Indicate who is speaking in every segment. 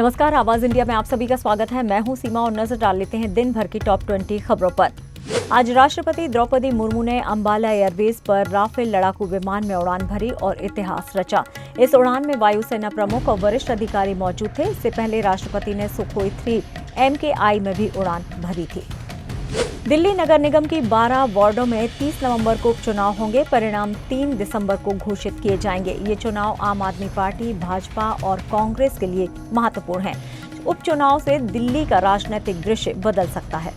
Speaker 1: नमस्कार, आवाज इंडिया में आप सभी का स्वागत है। मैं हूं सीमा और नजर डाल लेते हैं दिन भर की टॉप 20 खबरों पर। आज राष्ट्रपति द्रौपदी मुर्मू ने अंबाला एयरबेस पर राफेल लड़ाकू विमान में उड़ान भरी और इतिहास रचा। इस उड़ान में वायुसेना प्रमुख और वरिष्ठ अधिकारी मौजूद थे। इससे पहले राष्ट्रपति ने सुखोई 3 MKI में भी उड़ान भरी थी। दिल्ली नगर निगम की 12 वार्डों में 30 नवंबर को उपचुनाव होंगे। परिणाम 3 दिसंबर को घोषित किए जाएंगे। ये चुनाव आम आदमी पार्टी, भाजपा और कांग्रेस के लिए महत्वपूर्ण है। उपचुनाव से दिल्ली का राजनीतिक दृश्य बदल सकता है।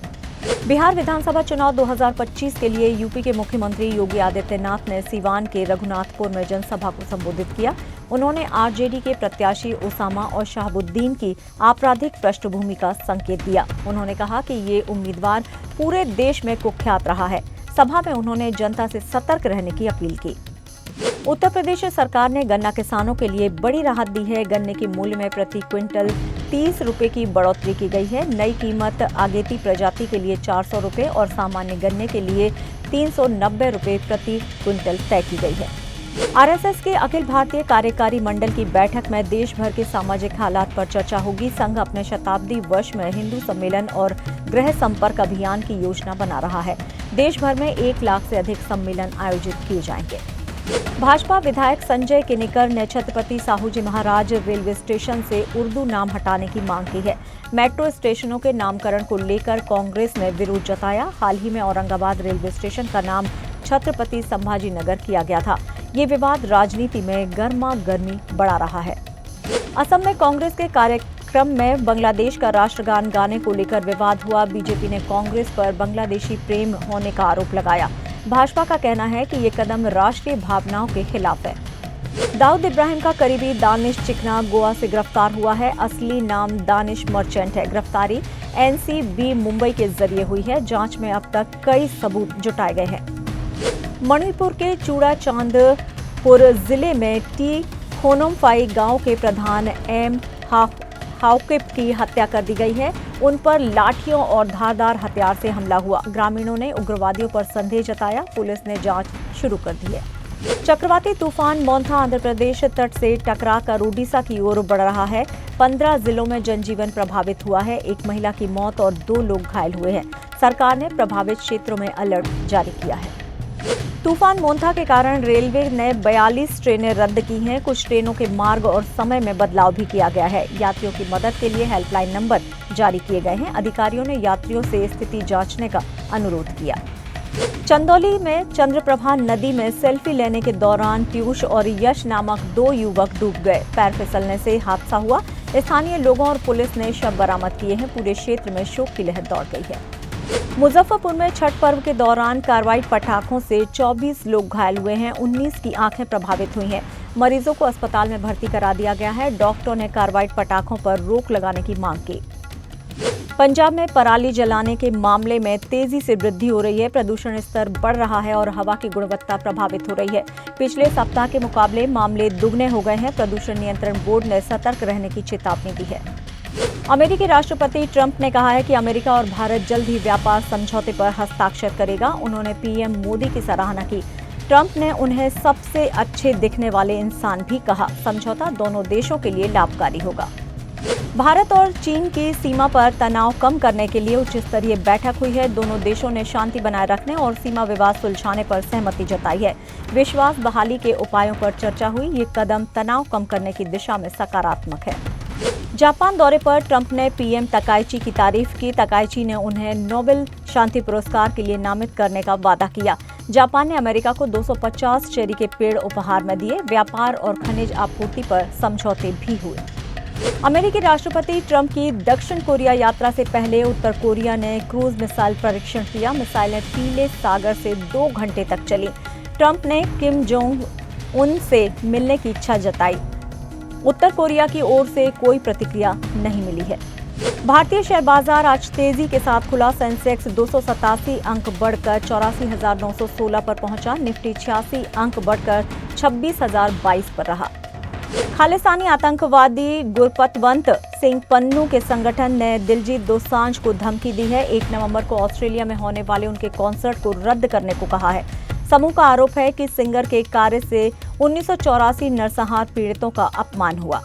Speaker 1: बिहार विधानसभा चुनाव 2025 के लिए यूपी के मुख्यमंत्री योगी आदित्यनाथ ने सीवान के रघुनाथपुर में जनसभा को संबोधित किया। उन्होंने आरजेडी के प्रत्याशी ओसामा और शहाबुद्दीन की आपराधिक पृष्ठभूमि का संकेत दिया। उन्होंने कहा कि ये उम्मीदवार पूरे देश में कुख्यात रहा है। सभा में उन्होंने जनता से सतर्क रहने की अपील की। उत्तर प्रदेश सरकार ने गन्ना किसानों के लिए बड़ी राहत दी है। गन्ने के मूल्य में प्रति क्विंटल 30 रुपए की बढ़ोतरी की गई है। नई कीमत आगेती प्रजाति के लिए 400 रुपए और सामान्य गन्ने के लिए 390 रुपए प्रति क्विंटल तय की गई है। आरएसएस के अखिल भारतीय कार्यकारी मंडल की बैठक में देश भर के सामाजिक हालात पर चर्चा होगी। संघ अपने शताब्दी वर्ष में हिंदू सम्मेलन और गृह संपर्क अभियान की योजना बना रहा है। देश भर में 1 लाख से अधिक सम्मेलन आयोजित किए जाएंगे। भाजपा विधायक संजय किनीकर ने छत्रपति साहूजी महाराज रेलवे स्टेशन से उर्दू नाम हटाने की मांग की है। मेट्रो स्टेशनों के नामकरण को लेकर कांग्रेस ने विरोध जताया। हाल ही में औरंगाबाद रेलवे स्टेशन का नाम छत्रपति संभाजी नगर किया गया था। ये विवाद राजनीति में गर्मा गर्मी बढ़ा रहा है। असम में कांग्रेस के कार्यक्रम में बांग्लादेश का राष्ट्रगान गाने को लेकर विवाद हुआ। बीजेपी ने कांग्रेस पर बांग्लादेशी प्रेम होने का आरोप लगाया। भाजपा का कहना है कि ये कदम राष्ट्रीय भावनाओं के खिलाफ है। दाऊद इब्राहिम का करीबी दानिश चिकना गोवा से गिरफ्तार हुआ है। असली नाम दानिश मर्चेंट है। गिरफ्तारी NCB मुंबई के जरिए हुई है। जांच में अब तक कई सबूत जुटाए गए हैं। मणिपुर के चूड़ाचांदपुर जिले में टी खोनोमफाई गांव के प्रधान एम हाउकिप की हत्या कर दी गई है। उन पर लाठियों और धारदार हथियार से हमला हुआ। ग्रामीणों ने उग्रवादियों पर संदेह जताया। पुलिस ने जांच शुरू कर दी है। चक्रवाती तूफान मोंथा आंध्र प्रदेश तट से टकराकर ओडिशा की ओर बढ़ रहा है। 15 जिलों में जनजीवन प्रभावित हुआ है। 1 महिला की मौत और 2 लोग घायल हुए हैं। सरकार ने प्रभावित क्षेत्रों में अलर्ट जारी किया है। तूफान मोंथा के कारण रेलवे ने 42 ट्रेनें रद्द की हैं। कुछ ट्रेनों के मार्ग और समय में बदलाव भी किया गया है। यात्रियों की मदद के लिए हेल्पलाइन नंबर जारी किए गए हैं। अधिकारियों ने यात्रियों से स्थिति जांचने का अनुरोध किया। चंदौली में चंद्रप्रभा नदी में सेल्फी लेने के दौरान पीयूष और यश नामक 2 युवक डूब गए। पैर फिसलने से हादसा हुआ। स्थानीय लोगों और पुलिस ने शव बरामद किए हैं। पूरे क्षेत्र में शोक की लहर दौड़ गई है। मुजफ्फरपुर में छठ पर्व के दौरान कार्बाइड पटाखों से 24 लोग घायल हुए हैं। 19 की आंखें प्रभावित हुई हैं। मरीजों को अस्पताल में भर्ती करा दिया गया है। डॉक्टरों ने कार्बाइड पटाखों पर रोक लगाने की मांग की। पंजाब में पराली जलाने के मामले में तेजी से वृद्धि हो रही है। प्रदूषण स्तर बढ़ रहा है और हवा की गुणवत्ता प्रभावित हो रही है। पिछले सप्ताह के मुकाबले मामले दुगने हो गए हैं। प्रदूषण नियंत्रण बोर्ड ने सतर्क रहने की चेतावनी दी है। अमेरिकी राष्ट्रपति ट्रंप ने कहा है कि अमेरिका और भारत जल्द ही व्यापार समझौते पर हस्ताक्षर करेगा। उन्होंने पीएम मोदी की सराहना की। ट्रंप ने उन्हें सबसे अच्छे दिखने वाले इंसान भी कहा। समझौता दोनों देशों के लिए लाभकारी होगा। भारत और चीन की सीमा पर तनाव कम करने के लिए उच्च स्तरीय बैठक हुई है। दोनों देशों ने शांति बनाए रखने और सीमा विवाद सुलझाने पर सहमति जताई है। विश्वास बहाली के उपायों पर चर्चा हुई। ये कदम तनाव कम करने की दिशा में सकारात्मक है। जापान दौरे पर ट्रंप ने पीएम तकाइची की तारीफ की। तकाइची ने उन्हें नोबेल शांति पुरस्कार के लिए नामित करने का वादा किया। जापान ने अमेरिका को 250 चेरी के पेड़ उपहार में दिए। व्यापार और खनिज आपूर्ति पर समझौते भी हुए। अमेरिकी राष्ट्रपति ट्रंप की दक्षिण कोरिया यात्रा से पहले उत्तर कोरिया ने क्रूज मिसाइल परीक्षण किया। मिसाइलें पीले सागर से 2 घंटे तक चली। ट्रंप ने किम जोंग उन से मिलने की इच्छा जताई। उत्तर कोरिया की ओर से कोई प्रतिक्रिया नहीं मिली है। भारतीय शेयर बाजार आज तेजी के साथ खुला। सेंसेक्स 287 अंक बढ़कर 84,916 पर पहुंचा। निफ्टी 86 अंक बढ़कर 26,022 पर रहा। खालिस्तानी आतंकवादी गुरपतवंत सिंह पन्नू के संगठन ने दिलजीत दोसांझ को धमकी दी है। 1 नवंबर को ऑस्ट्रेलिया में होने वाले उनके कॉन्सर्ट को रद्द करने को कहा है। समूह का आरोप है कि सिंगर के कार्य से 1984 नरसंहार पीड़ितों का अपमान हुआ।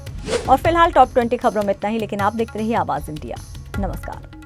Speaker 1: और फिलहाल टॉप 20 खबरों में इतना ही, लेकिन आप देखते रहिए आवाज इंडिया। नमस्कार।